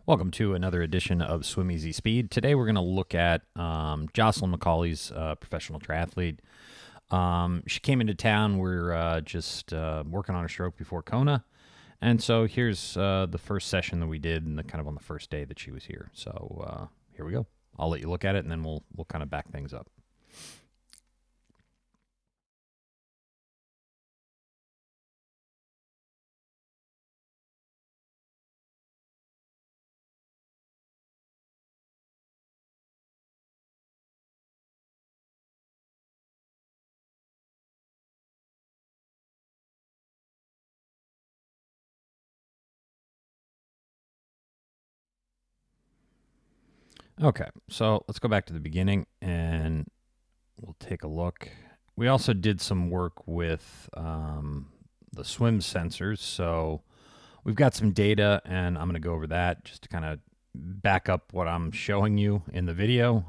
Welcome to another edition of Swim Easy Speed. Today we're going to look at Jocelyn McCauley's professional triathlete. She came into town. We're just working on her stroke before Kona. And so here's the first session that we did and kind of on the first day that she was here. So here we go. I'll let you look at it and then we'll kind of back things up. Okay, so let's go back to the beginning and we'll take a look. We also did some work with the SwimSensors, so we've got some data, and I'm going to go over that just to kind of back up what I'm showing you in the video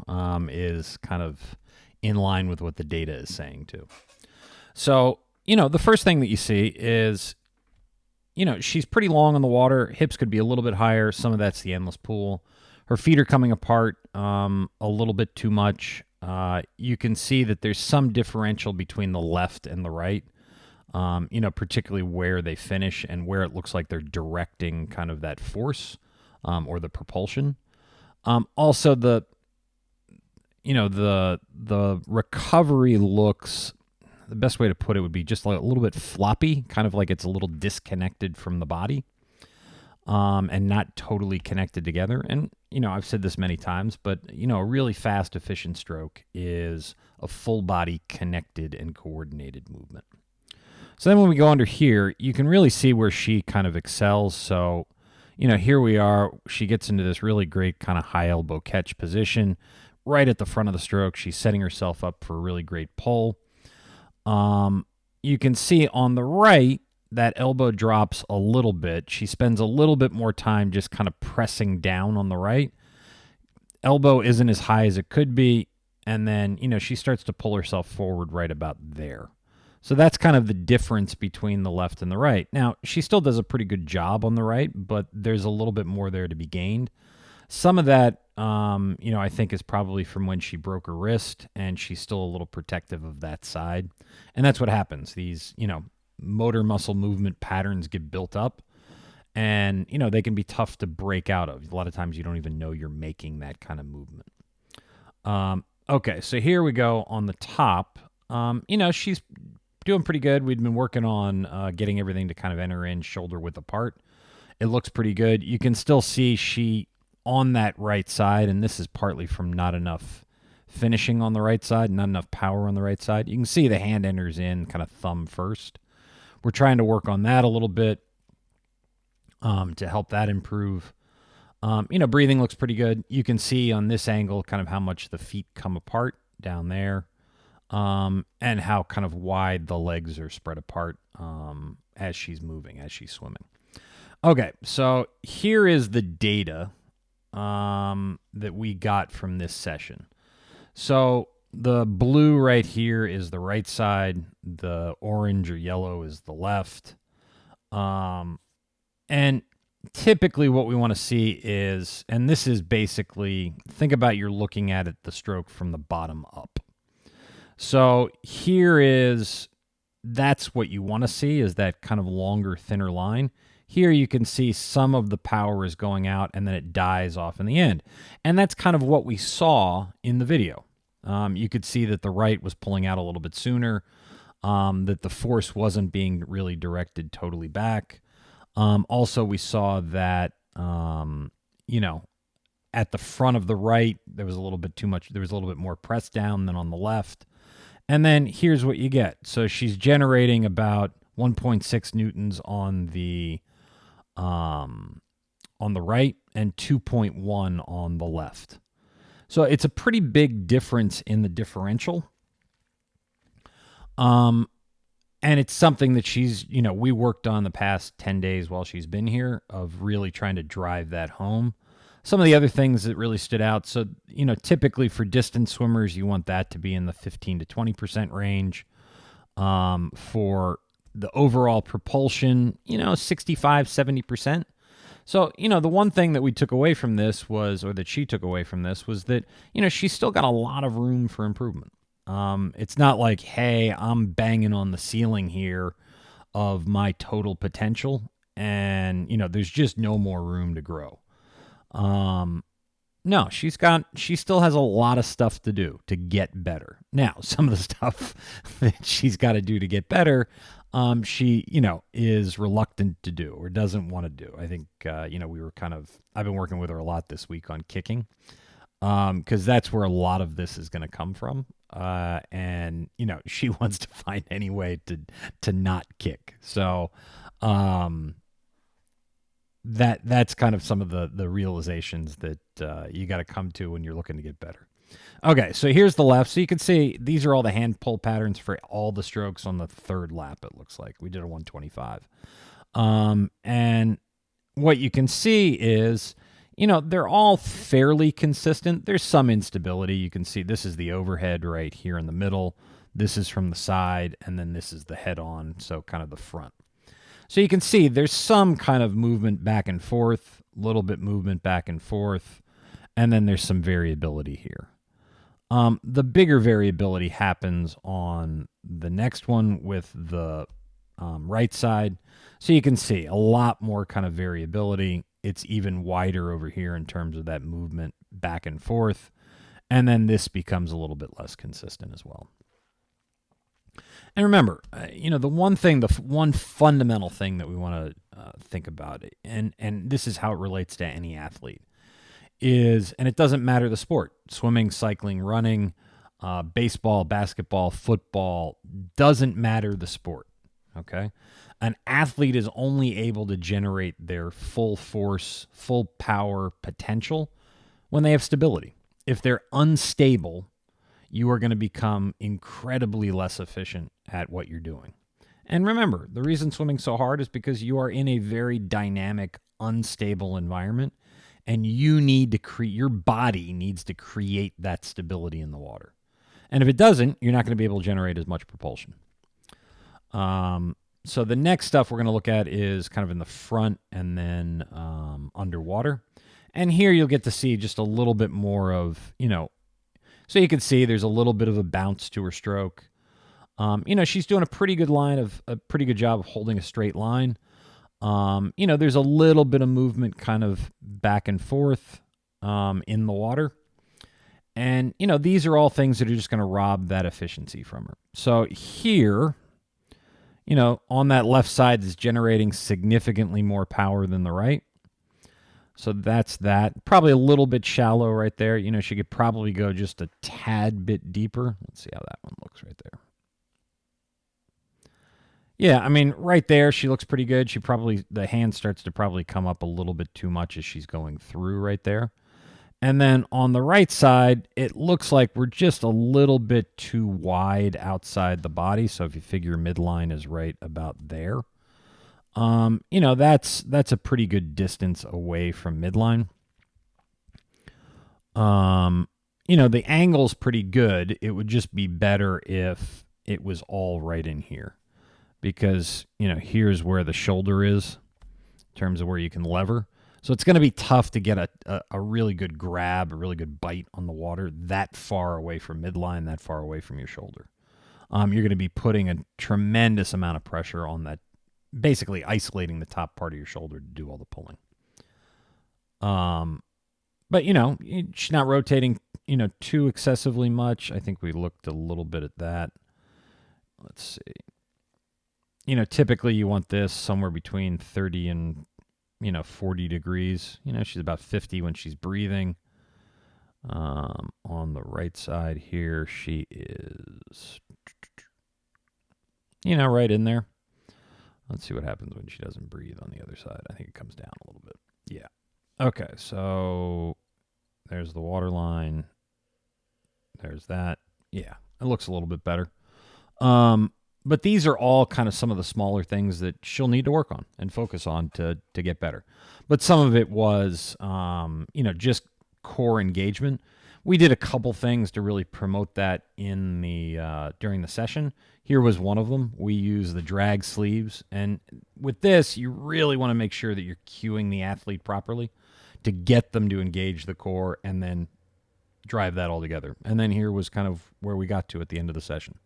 is kind of in line with what the data is saying too. So, the first thing that you see is, she's pretty long on the water. Hips could be a little bit higher. Some of that's the endless pool. Her feet are coming apart a little bit too much. You can see that there's some differential between the left and the right, particularly where they finish and where it looks like they're directing kind of that force or the propulsion. Also, the recovery looks, the best way to put it would be just like a little bit floppy, kind of like it's a little disconnected from the body. And not totally connected together. And, I've said this many times, but, a really fast, efficient stroke is a full body connected and coordinated movement. So then when we go under here, you can really see where she kind of excels. So, here we are. She gets into this really great kind of high elbow catch position right at the front of the stroke. She's setting herself up for a really great pull. You can see on the right, that elbow drops a little bit. She spends a little bit more time just kind of pressing down on the right. Elbow isn't as high as it could be. And then, she starts to pull herself forward right about there. So that's kind of the difference between the left and the right. Now, she still does a pretty good job on the right, but there's a little bit more there to be gained. Some of that, I think is probably from when she broke her wrist, and she's still a little protective of that side. And that's what happens. These, motor muscle movement patterns get built up, and they can be tough to break out of. A lot of times you don't even know you're making that kind of movement. Okay, so here we go on the top. She's doing pretty good. We'd been working on getting everything to kind of enter in shoulder width apart. It looks pretty good. You can still see she on that right side, and this is partly from not enough finishing on the right side, not enough power on the right side. You can see the hand enters in kind of thumb first. We're trying to work on that a little bit to help that improve. Breathing looks pretty good. You can see on this angle kind of how much the feet come apart down there and how kind of wide the legs are spread apart as she's moving, as she's swimming. Okay, so here is the data that we got from this session. So the blue right here is the right side. The orange or yellow is the left. And typically what we want to see is, and this is basically, think about you're looking at it, the stroke from the bottom up. So that's what you want to see, is that kind of longer, thinner line. Here you can see some of the power is going out and then it dies off in the end. And that's kind of what we saw in the video. You could see that the right was pulling out a little bit sooner, that the force wasn't being really directed totally back. Also, we saw that, at the front of the right, there was a little bit too much. There was a little bit more press down than on the left. And then here's what you get. So she's generating about 1.6 newtons on the right and 2.1 on the left. So it's a pretty big difference in the differential. And it's something that she's, we worked on the past 10 days while she's been here of really trying to drive that home. Some of the other things that really stood out. So, typically for distance swimmers, you want that to be in the 15 to 20% range. For the overall propulsion, 65, 70%. So, the one thing that we took away from this was, or that she took away from this was that, she's still got a lot of room for improvement. It's not like, hey, I'm banging on the ceiling here of my total potential, and, there's just no more room to grow. No, she still has a lot of stuff to do to get better. Now, some of the stuff that she's got to do to get better, she, is reluctant to do or doesn't want to do. I think, I've been working with her a lot this week on kicking, because that's where a lot of this is going to come from. And, she wants to find any way to not kick. So, that's kind of some of the realizations that you got to come to when you're looking to get better. Okay, so here's the left. So you can see these are all the hand pull patterns for all the strokes on the third lap, it looks like. We did a 125. And what you can see is, they're all fairly consistent. There's some instability. You can see this is the overhead right here in the middle. This is from the side, and then this is the head-on, so kind of the front. So you can see there's some kind of movement back and forth, a little bit movement back and forth, and then there's some variability here. The bigger variability happens on the next one with the right side. So you can see a lot more kind of variability. It's even wider over here in terms of that movement back and forth. And then this becomes a little bit less consistent as well. And remember, the one fundamental thing that we want to think about, and this is how it relates to any athlete, is, and it doesn't matter the sport, swimming, cycling, running, baseball, basketball, football, doesn't matter the sport, okay? An athlete is only able to generate their full force, full power potential when they have stability. If they're unstable, you are going to become incredibly less efficient at what you're doing. And remember, the reason swimming's so hard is because you are in a very dynamic, unstable environment, and you need to your body needs to create that stability in the water. And if it doesn't, you're not going to be able to generate as much propulsion. So the next stuff we're going to look at is kind of in the front and then underwater. And here you'll get to see just a little bit more of, so you can see there's a little bit of a bounce to her stroke. She's doing a pretty good job of holding a straight line. There's a little bit of movement kind of back and forth in the water. And, these are all things that are just going to rob that efficiency from her. So here, on that left side is generating significantly more power than the right. So that's that. Probably a little bit shallow right there. She could probably go just a tad bit deeper. Let's see how that one looks right there. Yeah, I mean, right there, she looks pretty good. The hand starts to probably come up a little bit too much as she's going through right there. And then on the right side, it looks like we're just a little bit too wide outside the body. So if you figure midline is right about there, that's a pretty good distance away from midline. The angle's pretty good. It would just be better if it was all right in here. Because, here's where the shoulder is in terms of where you can lever. So it's going to be tough to get a really good grab, a really good bite on the water that far away from midline, that far away from your shoulder. You're going to be putting a tremendous amount of pressure on that, basically isolating the top part of your shoulder to do all the pulling. But, she's not rotating, too excessively much. I think we looked a little bit at that. Let's see. Typically you want this somewhere between 30 and, 40 degrees. She's about 50 when she's breathing. On the right side here, she is, right in there. Let's see what happens when she doesn't breathe on the other side. I think it comes down a little bit. Yeah. Okay, so there's the water line. There's that. Yeah, it looks a little bit better. But these are all kind of some of the smaller things that she'll need to work on and focus on to get better. But some of it was, just core engagement, We did a couple things to really promote that in the during the session. Here was one of them. We use the drag sleeves, and with this, you really want to make sure that you're cueing the athlete properly to get them to engage the core and then drive that all together. And then here was kind of where we got to at the end of the session.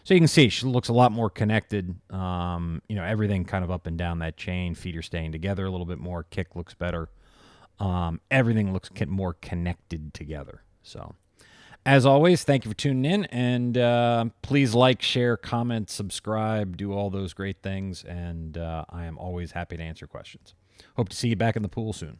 So you can see she looks a lot more connected. Everything kind of up and down that chain. Feet are staying together a little bit more. Kick looks better. Everything looks more connected together. So, as always, thank you for tuning in. And please like, share, comment, subscribe, do all those great things. And I am always happy to answer questions. Hope to see you back in the pool soon.